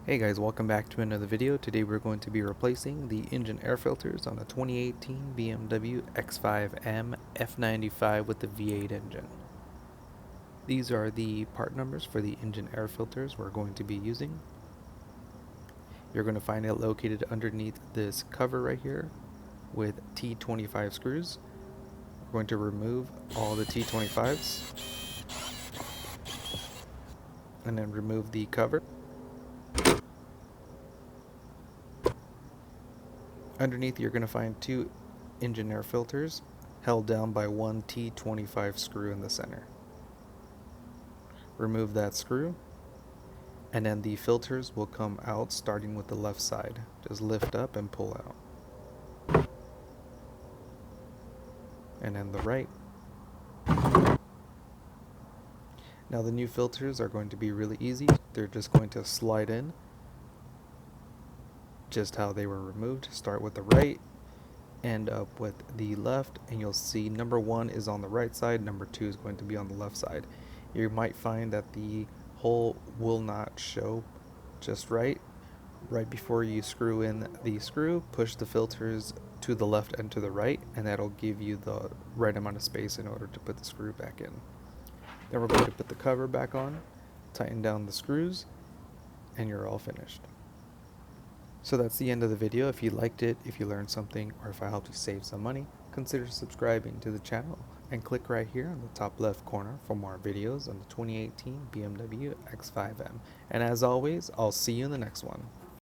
Hey guys, welcome back to another video. Today we're going to be replacing the engine air filters on a 2018 BMW X5M F95 with the V8 engine. These are the part numbers for the engine air filters we're going to be using. You're going to find it located underneath this cover right here with T25 screws. We're going to remove all the T25s and then remove the cover. Underneath you're going to find two engine air filters held down by one T25 screw in the center. Remove that screw and then the filters will come out starting with the left side. Just lift up and pull out. And then the right. Now the new filters are going to be really easy. They're just going to slide in just how they were removed. Start with the right, end up with the left, and you'll see number 1 is on the right side, number 2 is going to be on the left side. You might find that the hole will not show just right. Right before you screw in the screw, push the filters to the left and to the right, and that'll give you the right amount of space in order to put the screw back in. Then we're going to put the cover back on, tighten down the screws, and you're all finished. So that's the end of the video. If you liked it, if you learned something, or if I helped you save some money, consider subscribing to the channel and click right here in the top left corner for more videos on the 2018 BMW X5M. And as always, I'll see you in the next one.